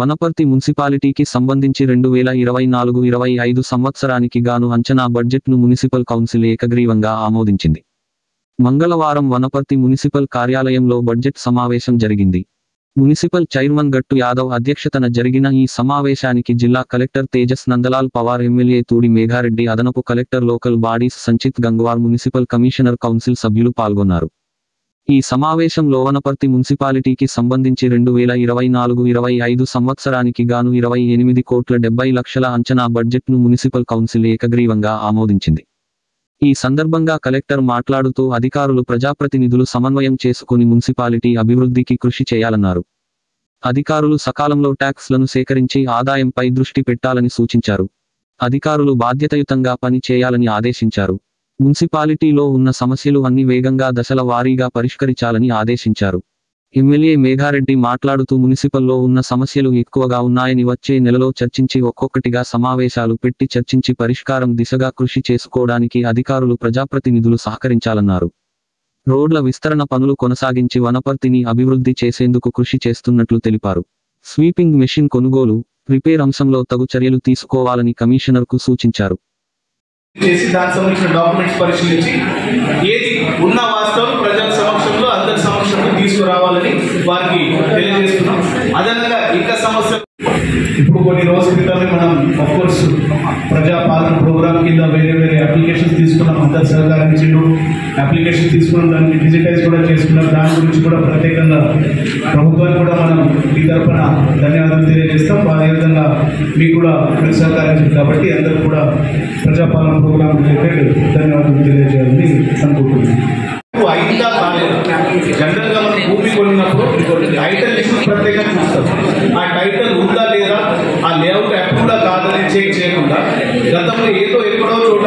వనపర్తి మున్సిపాలిటీకి సంబంధించి 2024-25 సంవత్సరానికి గాను అంచనా బడ్జెట్ను మున్సిపల్ కౌన్సిల్ ఏకగ్రీవంగా ఆమోదించింది. మంగళవారం వనపర్తి మున్సిపల్ కార్యాలయంలో బడ్జెట్ సమావేశం జరిగింది. మున్సిపల్ చైర్మన్ గట్టు యాదవ్ అధ్యక్షతన జరిగిన ఈ సమావేశానికి జిల్లా కలెక్టర్ తేజస్ నందలాల్ పవార్, ఎమ్మెల్యే తూడి మేఘారెడ్డి, అదనపు collector local bodies Sanchit Gangwar, municipal commissioner, council సభ్యులు పాల్గొన్నారు. ఈ సమావేశంలో వనపర్తి మున్సిపాలిటీకి సంబంధించి 2024-25 సంవత్సరానికి గాను 28,70,00,000 అంచనా బడ్జెట్ను మున్సిపల్ కౌన్సిల్ ఏకగ్రీవంగా ఆమోదించింది. ఈ సందర్భంగా కలెక్టర్ మాట్లాడుతూ అధికారులు, ప్రజాప్రతినిధులు సమన్వయం చేసుకుని మున్సిపాలిటీ అభివృద్ధికి కృషి చేయాలన్నారు. అధికారులు సకాలంలో ట్యాక్స్లను సేకరించి ఆదాయంపై దృష్టి పెట్టాలని సూచించారు. అధికారులు బాధ్యతాయుతంగా పని చేయాలని ఆదేశించారు. మున్సిపాలిటీలో ఉన్న సమస్యలు అన్ని వేగంగా దశల వారీగా పరిష్కరించాలని ఆదేశించారు. ఎమ్మెల్యే మేఘారెడ్డి మాట్లాడుతూ మున్సిపల్లో ఉన్న సమస్యలు ఎక్కువగా ఉన్నాయని వచ్చే నెలలో చర్చించి ఒక్కొక్కటిగా సమావేశాలు పెట్టి చర్చించి పరిష్కారం దిశగా కృషి చేసుకోవడానికి అధికారులు, ప్రజాప్రతినిధులు సహకరించాలన్నారు. రోడ్ల విస్తరణ పనులు కొనసాగించి వనపర్తిని అభివృద్ధి చేసేందుకు కృషి చేస్తున్నట్లు తెలిపారు. స్వీపింగ్ మెషిన్ కొనుగోలు, రిపేర్ అంశంలో తగు చర్యలు తీసుకోవాలని కమిషనర్కు సూచించారు. చేసి దానికి సంబంధించిన డాక్యుమెంట్స్ పరిశీలించి ఏది ఉన్న వాస్తవం ప్రజల సమక్షంలో, అందరి సమక్షంలో తీసుకురావాలని వారికి తెలియజేస్తున్నాం. అదనంగా ఇంకా సమస్య ఇప్పుడు కొన్ని రోజుల క్రితమే మనం అఫ్కోర్స్ ప్రజాపాలన ప్రోగ్రామ్ కింద వేరే అప్లికేషన్స్ తీసుకున్నాం. అందరు సహకరించిండు. అప్లికేషన్ తీసుకున్నాం, దాన్ని డిజిటైజ్ కూడా చేసుకున్నాం. దాని గురించి కూడా ప్రత్యేకంగా ప్రభుత్వానికి కూడా మనం ఈ తరఫున ధన్యవాదాలు తెలియజేస్తాం. అదేవిధంగా మీకు కూడా మీరు సహకరించారు కాబట్టి అందరూ కూడా ప్రజాపాలన ప్రోగ్రామ్ రిలేటెడ్ ధన్యవాదాలు తెలియజేయాలని అనుకుంటున్నాం. అయిందా కాలేదు, జనరల్ గా మనం భూమి కొన్నప్పుడు టైటిల్ లిస్ట్ ప్రత్యేకంగా చూస్తాం. ఆ టైటిల్ ఉందా లేదా, ఆ లేఅవుట్ అప్రూవ్డా కాదని చెక్ చేయకుండా గతంలో ఏదో ఎక్కడో చోట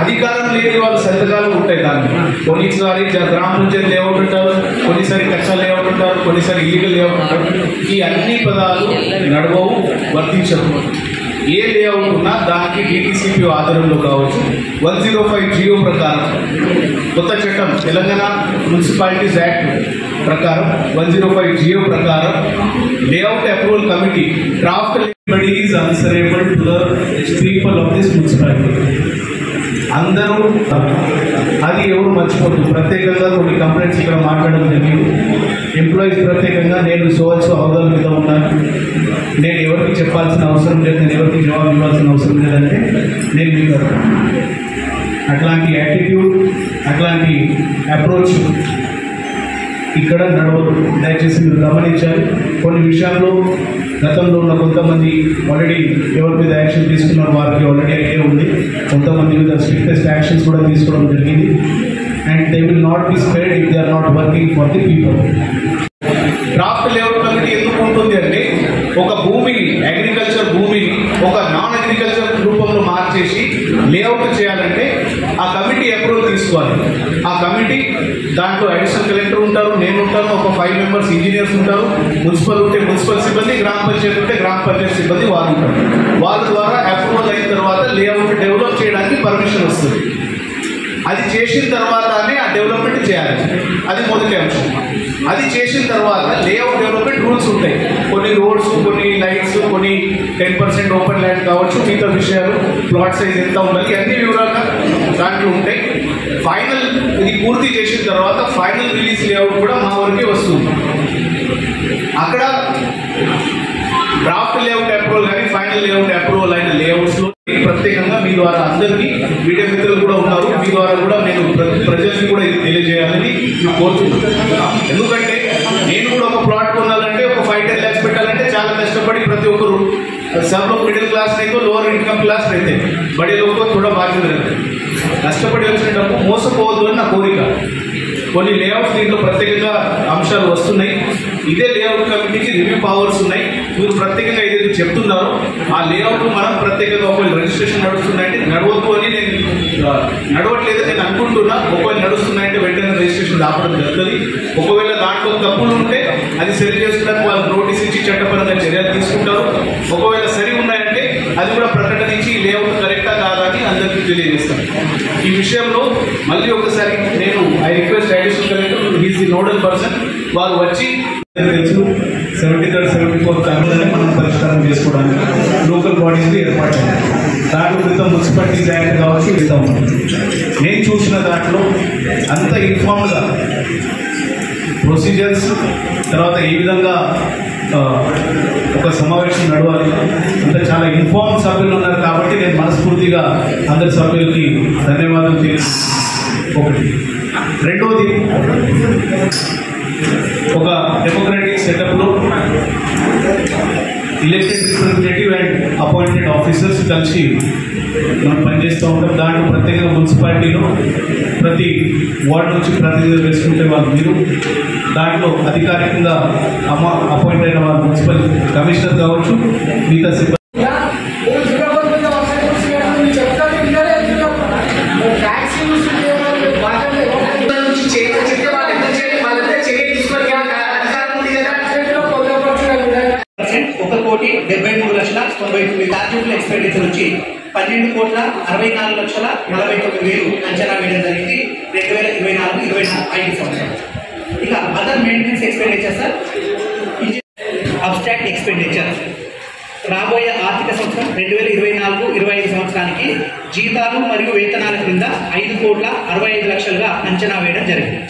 అధికారం లేని వాళ్ళ సంతకాలు ఉంటాయి. దాన్ని కొన్నిసారి గ్రామ పంచాయతీ లేఅవుట్ ఉంటారు, కొన్నిసారి కచ్చా లేఅవుట్ ఉంటారు, కొన్నిసారి ఇల్లీగల్ లేఅవుట్ ఉంటారు. ఈ అన్ని పదాలు నడవవు, వర్తించవు. ఏ లేఅవుట్ ఉన్నా దానికి DTCP ఆధారంలో కావచ్చు 105 GO ప్రకారం, కొత్త చట్టం తెలంగాణ మున్సిపాలిటీస్ యాక్ట్ ప్రకారం 105 GO ప్రకారం layout approval committee draft body is answerable to the people of this municipality. అందరూ అది ఎవరు మర్చిపోతుంది. ప్రత్యేకంగా కొన్ని కంప్లైంట్స్ ఇక్కడ మాట్లాడడం జరిగింది. ఎంప్లాయీస్ ప్రత్యేకంగా నేను సోవచ్చు హోదాల మీద ఉన్నాను, నేను ఎవరికి చెప్పాల్సిన అవసరం లేదు, నేను ఎవరికి జవాబు ఇవ్వాల్సిన అవసరం లేదంటే నేను మీకు అట్లాంటి యాటిట్యూడ్, అట్లాంటి అప్రోచ్ ఇక్కడ నడవదు. దయచేసి మీరు గమనించాలి. కొన్ని విషయాల్లో గతంలో ఉన్న కొంతమంది ఆల్రెడీ ఎవరి మీద యాక్షన్ తీసుకున్నారు, వారికి ఆల్రెడీ ఐడియా ఉంది. కొంతమంది మీద స్ట్రిక్టెస్ట్ యాక్షన్స్ కూడా తీసుకోవడం జరిగింది. And they will not be spared if they are not working for the people. Draft layout committee ఎందుకు ఉంటుంది అంటే, ఒక భూమిని, అగ్రికల్చర్ భూమిని ఒక నాన్ అగ్రికల్చర్ రూపంలో మార్చేసి లేఅవుట్ చేయాలంటే ఆ కమిటీ అప్రూవల్ తీసుకోవాలి. ఆ కమిటీ దాంట్లో అడిషనల్ కలెక్టర్ ఉంటారు, నేను ఉంటాను, ఒక 5 మెంబర్స్ ఇంజనీర్స్ ఉంటారు, మున్సిపల్ ఉంటే మున్సిపల్ సిబ్బంది, గ్రామ పంచాయతీ ఉంటే గ్రామ పంచాయతీ సిబ్బంది వాళ్ళు ఉంటారు. వాళ్ళ ద్వారా అప్రూవల్ అయిన తర్వాత లేఅవుట్ డెవలప్ చేయడానికి పర్మిషన్ వస్తుంది. అది చేసిన తర్వాతనే ఆ డెవలప్మెంట్ చేయాలి. అది మొదటి అంశం. అది చేసిన తర్వాత లేఅవుట్ డెవలప్మెంట్ రూల్స్ ఉంటాయి. కొన్ని రోడ్స్, కొన్ని లైట్స్, కొన్ని 10% ఓపెన్ ల్యాండ్ కావచ్చు, మిగతా విషయాలు, ప్లాట్ సైజ్ ఎంత ఉండాలి, అన్ని వివరాలుగా దాంట్లో ఉంటాయి. ఫైనల్ ఇది పూర్తి చేసిన తర్వాత ఫైనల్ రిలీజ్ లేఅవుట్ కూడా మా వరకే వస్తుంది. అక్కడ డ్రాఫ్ట్ లేఅవుట్ అప్రూవల్ కానీ ఫైనల్ లేఅవుట్ అప్రూవల్ అయిన లేఅవుట్స్ లో ప్రత్యేకంగా మీ ద్వారా అందరికీ మీడియా మిత్రులు కూడా ఉన్నారు, మీ ద్వారా కూడా నేను ప్రజలకి కూడా ఇది తెలియజేయాలని కోరుతున్నాను. ఎందుకంటే నేను కూడా ఒక ప్లాట్ కొనాలంటే ఒక 5-10 lakhs పెట్టాలంటే చాలా కష్టపడి ప్రతి ఒక్కరు सब लोग मिडिल क्लास नहीं तो लोअर इनकम क्लास रहते हैं, बड़े लोगों को थोड़ा बाकी रहते हैं. కష్టపడి వచ్చిన డబ్బు మోసపోవద్దు అని నా కోరిక. కొన్ని లేఅవుట్స్ దీంట్లో ప్రత్యేకంగా అంశాలు వస్తున్నాయి. ఇదే లేఅవుట్ కమిటీకి రివ్యూ పవర్స్ ఉన్నాయి. మీరు ప్రత్యేకంగా ఏదైతే చెప్తున్నారో ఆ లేఅవుట్ మనం ప్రత్యేకంగా ఒకవేళ రిజిస్ట్రేషన్ నడుస్తున్నాయంటే నడవద్దు అని నేను నడవట్లేదు నేను అనుకుంటున్నా. ఒకవేళ నడుస్తున్నాయంటే వెంటనే రిజిస్ట్రేషన్ ఆపడం జరుగుతుంది. ఒకవేళ దాంట్లో తప్పులు ఉంటే అది సరి చేసుకోవడానికి వాళ్ళు నోటీస్ ఇచ్చి చట్టపరంగా చర్యలు తీసుకుంటారు. ఒకవేళ సరి ఉన్నాయంటే అది కూడా ప్రకటన ఇచ్చి లేఅవుట్ కరెక్టా కాదా అని అందరికీ తెలియజేస్తాను. ఈ విషయంలో మళ్ళీ ఒకసారి నేను I request additional collector, he's the nodal person, వారు వచ్చి తెలుసు 73rd 74th కాంగ్రెస్ మనం పరిష్కారం చేసుకోవడానికి లోకల్ బాడీస్ని ఏర్పాటైంది. దాంట్లో క్రితం మున్సిపాలిటీస్ యాక్ట్ కావచ్చు ఇస్తాం. నేను చూసిన దాంట్లో అంత ఇన్ఫార్మ్గా ప్రొసీజర్స్, తర్వాత ఏ విధంగా ఒక సమావేశం నడవాలి అంత చాలా ఇన్ఫార్మ్ సభ్యులు ఉన్నారు. కాబట్టి నేను మనస్ఫూర్తిగా అందరి సభ్యులకి ధన్యవాదాలు తెలియదు. ఒకటి. రెండోది, ఒక డెమోక్రటిక్ సెటప్లో elected representative and appointed officers కలిసి మనం పనిచేస్తూ ఉంటాం. దాంట్లో ప్రత్యేకంగా మున్సిపాలిటీలో ప్రతి వార్డు నుంచి ప్రతినిధులు వేసుకుంటే వాళ్ళు మీరు, దాంట్లో అధికారికంగా అపాయింట్ అయిన వాళ్ళు మున్సిపల్ కమిషనర్ కావచ్చు, మిగతా సిబ్బంది. ₹1,73,99,000 టార్గెట్ ఎక్స్పెండిచర్ వచ్చి ₹12,64,49,000 అంచనా వేయడం జరిగింది 2024-25 సంవత్సరం. ఇక other maintenance expenditure sir, abstract expenditure రాబోయే ఆర్థిక సంవత్సరం 2024-25 సంవత్సరానికి జీతాలు మరియు వేతనాల క్రింద ₹5,65,00,000గా అంచనా వేయడం జరిగింది.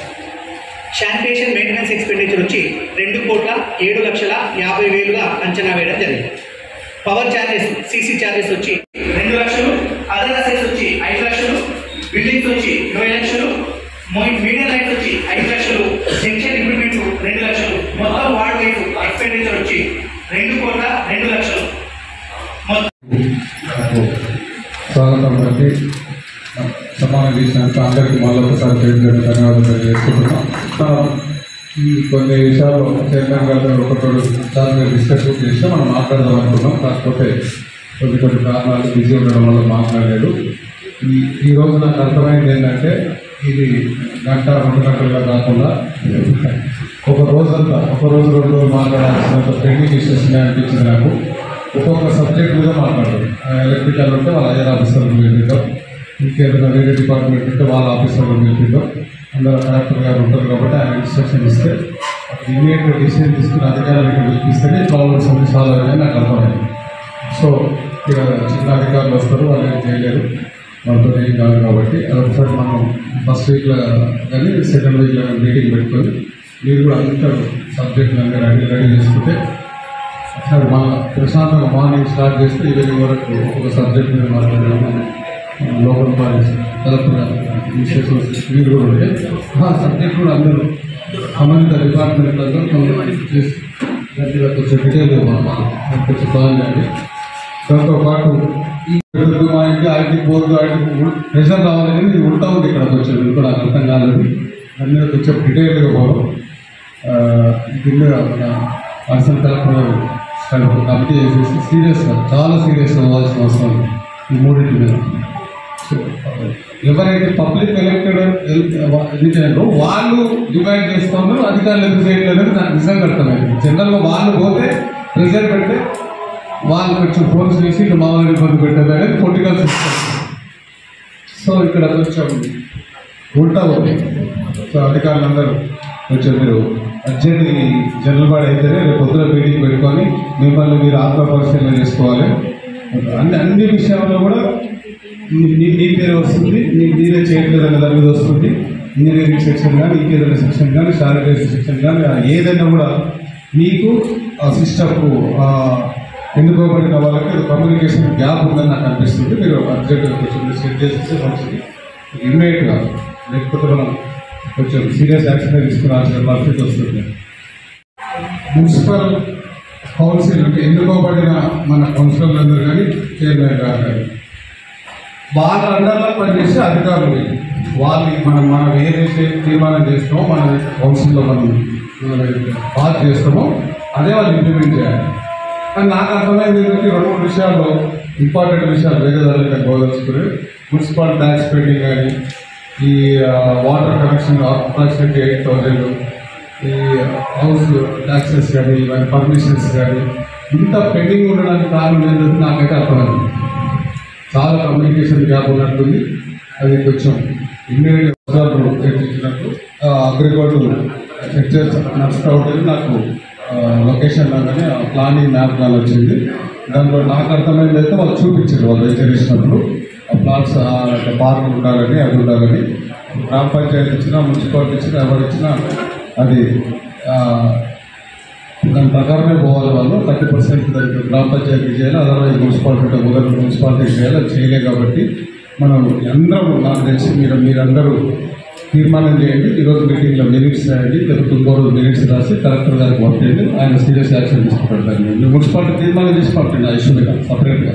శానిటేషన్ మెయింటెనెన్స్ ఎక్స్పెండిచర్ వచ్చి ₹2,07,50,000గా అంచనా వేయడం జరిగింది. పవర్ ఛార్జెస్, సీసీ ఛార్జెస్ వచ్చి 2,00,000, అదర్ అసెట్స్ వచ్చి 5,00,000, బిల్డింగ్స్ వచ్చి 20,00,000, మీడియా లైట్స్ వచ్చి 5,00,000, జంక్షన్ ఇంప్లిమెంట్ 2,00,000, మొత్తం వార్డ్ వైపు ఎక్స్పెండిచర్ వచ్చి ₹2,02,00,000. స్వాగతం బట్టి సమానం చేసినందుకు అందరికీ మళ్ళొకసారి ధన్యవాదాలు తెలియజేసుకుంటున్నాం. ఈ కొన్ని విషయాలు చైర్మన్ గారితో ఒకటి సార్ డిస్కస్ చేస్తే మనం మాట్లాడదాం అనుకున్నాం. కాకపోతే కొన్ని కారణాలు బిజీ ఉండడం వల్ల మాట్లాడలేదు. ఈ రోజు నాకు అర్థమైంది ఏంటంటే ఇది గంట 2 గంటలుగా కాకుండా ఒక రోజు 2 రోజులు మాట్లాడాల్సినంత పెండింగ్ ఇష్యూస్ అనిపించింది నాకు. ఒక్కొక్క సబ్జెక్ట్ మీద మాట్లాడారు. ఎలక్ట్రికల్ ఉంటే వాళ్ళ ఐఆర్ ఆఫీసర్లు వెళ్ళిద్దాం, ఇంకేదైనా వేరే డిపార్ట్మెంట్ ఉంటే వాళ్ళ ఆఫీసర్లు వెళ్ళిద్దాం. అందరూ కలెక్టర్ గారు ఉంటారు కాబట్టి ఆయన ఇన్స్ట్రక్షన్ ఇస్తే ఇమీడియట్ డిసిజన్ తీసుకుని అధికారులకు పిలిపిస్తేనే ప్రాబ్లమ్స్ అన్ని సాల్వ్ అయ్యాయని నాకు అర్థమైంది. సో ఇక చిన్న అధికారులు వస్తారు, వాళ్ళు ఏం చేయలేరు, వాళ్ళతో ఏం కాదు. కాబట్టి అదొకసారి మనం ఫస్ట్ వీక్లో కానీ సెకండ్ వీక్లో కానీ మీటింగ్ పెట్టుకొని మీరు కూడా అంతా సబ్జెక్టులు అన్నీ రెడీ చేసుకుంటే సార్ మా ప్రశాంతంగా మార్నింగ్ స్టార్ట్ చేస్తే ఈవినింగ్ వరకు ఒక సబ్జెక్ట్ మీద మాట్లాడడం లోకల్ పాలసీ కలెక్టర్ ఇన్స్ట్రక్షన్స్ మీరు కూడా ఉంటే సబ్జెక్ట్ కూడా అందరూ సంబంధిత డిపార్ట్మెంట్లలో చేసి కొంచెం డీటెయిల్ కొంచెం బాగుందండి. దాంతో పాటు మా ఇంటి ఐటీ బోర్డు ప్రెషర్ రావాలని ఇది ఉంటా ఉంది ఇక్కడ కొంచెం ఇది కూడా అర్థం కాలేదు. దాని మీద కొంచెం డీటెయిల్గా పోవడం దీని మీద మన అడిషనల్ కలెక్టర్ కమిటీ చేసేసి సీరియస్గా చాలా సీరియస్గా అవ్వాల్సిన అవసరం ఈ మూడింటి మీద. సో ఎవరైతే పబ్లిక్ ఎలక్టెడ్ ఎన్నికైనారో వాళ్ళు డిమాండ్ చేస్తున్నారు, అధికారులు ఎందుకు చేయట్లేదు అనేది నాకు నిజంగా అర్థమైంది. జనరల్గా వాళ్ళు పోతే ప్రెజర్ పెడితే వాళ్ళు కొంచెం ఫోన్స్ చేసి ఇట్లా మామూలు ఇబ్బంది పెట్టేది అనేది పొలిటికల్ సిస్టమ్. సో ఇక్కడ కొంచెం ఉల్టా ఉంది. సో అధికారులందరూ కొంచెం మీరు అర్జెంట్ జనరల్ బాడీ అయితేనే రేపు పొద్దున మీటింగ్ పెట్టుకొని మిమ్మల్ని మీరు ఆత్మ పరిశీలన చేసుకోవాలి. అన్ని విషయాల్లో కూడా నీ పేరు వస్తుంది, నీరే చేయట్లేదు అనే దాని మీద వస్తుంది. ఇంజనీరింగ్ సెక్షన్ కానీ, ఇంకేదైనా సెక్షన్ కానీ, శానిటైజేషన్ సెక్షన్ కానీ, ఏదైనా కూడా మీకు ఆ సిస్టమ్కు ఎన్నుకోబడిన వాళ్ళకి కమ్యూనికేషన్ గ్యాప్ ఉందని నాకు అనిపిస్తుంది. మీరు అర్జెంట్గా కొంచెం సెట్ చేసేస్తే మంచిది ఇమ్మీడియట్గా, లేకపోతే మనం కొంచెం సీరియస్ యాక్షన్ తీసుకురాల్సిన పరిస్థితి వస్తుంది. మున్సిపల్ కౌన్సిల్ అంటే ఎన్నుకోబడిన మన కౌన్సిలర్లందరూ కానీ, చైర్మన్ గారు కానీ వాళ్ళ అండర్లో పనిచేసే అధికారులు వాళ్ళు మనం ఏదైతే తీర్మానం చేస్తామో మన కౌన్సిల్లో మనం పాస్ చేస్తామో అదే వాళ్ళు ఇంప్లిమెంట్ చేయాలి. కానీ నాకు అర్థమైంది ఏంటంటే 2-3 విషయాల్లో ఇంపార్టెంట్ విషయాలు వేరే దానికి బోధించుకుని మున్సిపల్ ట్యాక్స్ పెండింగ్ కానీ, ఈ వాటర్ కనెక్షన్ అప్రాక్సిమేట్లీ 8,000, ఈ హౌస్ ట్యాక్సెస్ కానీ, ఇవన్నీ పర్మిషన్స్ కానీ ఇంత పెండింగ్ ఉండడానికి కారణం ఏంటంటే నాకైతే అర్థమైంది. చాలా కమ్యూనికేషన్ గ్యాప్ ఉన్నట్టుంది. అది కొంచెం ఇమ్మీడియట్ చర్చించినట్టు అగ్రికల్చర్ సెక్టర్ నడుస్తూ ఉంటుంది. నాకు లొకేషన్ లాగానే ప్లానింగ్ మ్యాప్ లాగా వచ్చింది. దాంట్లో నాకు అర్థమైంది అయితే వాళ్ళు చూపించారు, వాళ్ళు వెంచర్ ఇచ్చినప్పుడు ఆ ప్లాట్స్ పార్క్ ఉండాలని అది ఉండాలని. గ్రామ పంచాయతీ ఇచ్చినా మున్సిపాలిటీ ఇచ్చినా ఎవరు ఇచ్చినా అది దాని ప్రకారమే పోవాలి. వాళ్ళు 30% దానికి గ్రామ పంచాయతీ చేయాలి, అదర్వైజ్ మున్సిపాలిటీ మొదటి మున్సిపాలిటీ చేయాలి. అది చేయలే కాబట్టి మనం అందరం నాకు తెలిసి మీరందరూ తీర్మానం చేయండి. ఈరోజు మీటింగ్లో మినిట్స్ రాయండి, లేకపోతే ఇంకో రోజు మినిట్స్ రాసి కలెక్టర్ గారికి పంపండి. ఆయన సీరియస్ యాక్షన్ తీసుకుంటారు. దాన్ని మున్సిపాలిటీ తీర్మానం చేసి పంపండి ఆ ఇష్యూ మీద సపరేట్గా.